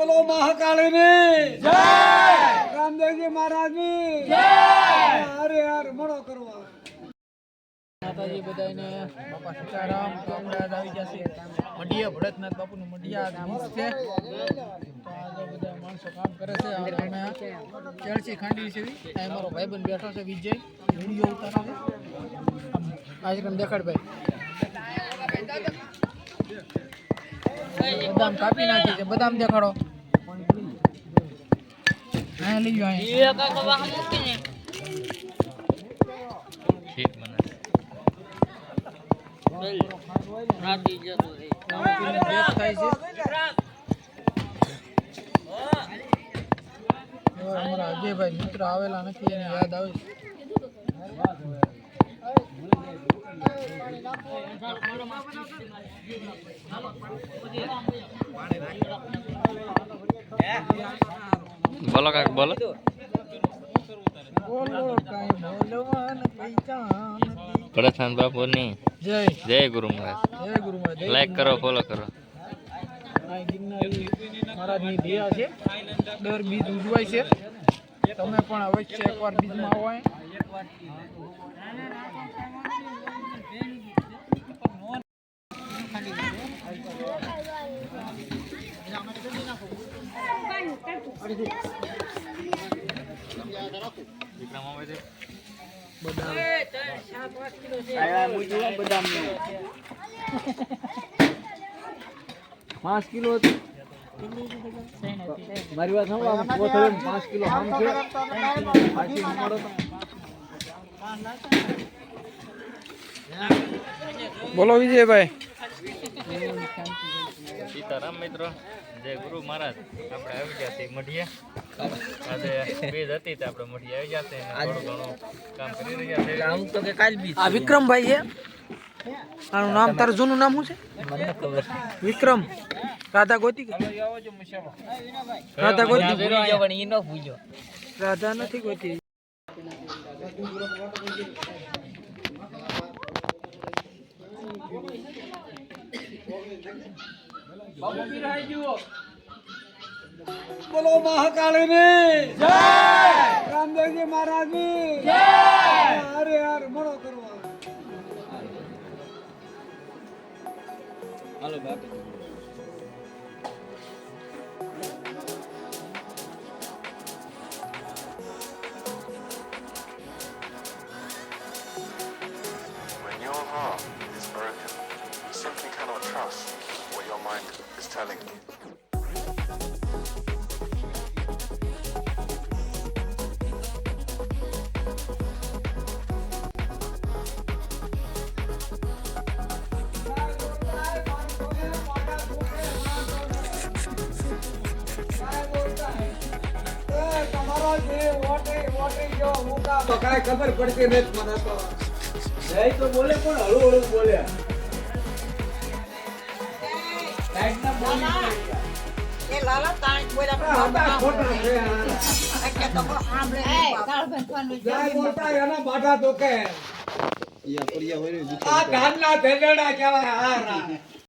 બોલો મહાકાળીની જય, રામદેવજી મહારાજની જય. હરે હર મળો કરવા માતાજી બધાને બાપા સીતારામ. તો આપણે આજ આવી જશે મઢિયા ભરતનાથ બાપુનું મઢિયા આજ છે. તો આજે બધા માણસો કામ કરે છે. આજે અમે કેળસી ખાંડી છે. આ અમારો ભાઈબંધ બેઠો છે વિજય, વિડીયો ઉતારે છે. આજકાલ દેખાડ ભાઈ બદામ કાપી નાખી છે. બદામ દેખાડો. અહીંયા લઈ જાઓ. અમારા અજયભાઈ મિત્ર આવેલા નથી, એને યાદ આવે. બોલો કાક બોલો. ભરતનાથ બાપુની જય જય ગુરુ મહારાજ. જય ગુરુ મહારાજ. લાઈક કરો, ફોલો કરો. મહારાજની દયા છે. દર બીજ ઉજવાય છે. તમે પણ અવશ્ય એકવાર બીજમાં આવો. પાંચ કિલો મારી વાત સાંભળો. 5 કિલો આમ છે. બોલો વિજયભાઈ. સીતારામ મિત્રો, જય ગુરુ મહારાજ. આપણે આવી ગયા છીએ મઢિયા. આજે બીજ હતી તો આપણે મઢિયા આવી ગયા છે. થોડું ઘણું કામ કરી રહ્યા છે. આમ તો કે કાલ બીજ. આ વિક્રમભાઈ છે. આનું નામ, તારું જૂનું નામ શું છે? વિક્રમ. રાધા ગોતી. રાધા ગોતી. રાધા નથી ગોતી. બોલો મહાકાળીની જય, રામદેવજી મહારાજની જય. હરે હર મળો કરવા હાલો બાપ. When your heart is broken, you simply cannot trust what your mind is telling you. કાંઈ ખબર પડતી નથી મને તો. જય તો બોલે પણ હળુ હળુ બોલે. લાલા તાણ બોલ્યા ખોટા છે. જય બોલતા એના બાધા તો કે આ ધાનના ધેડડા કહેવાય.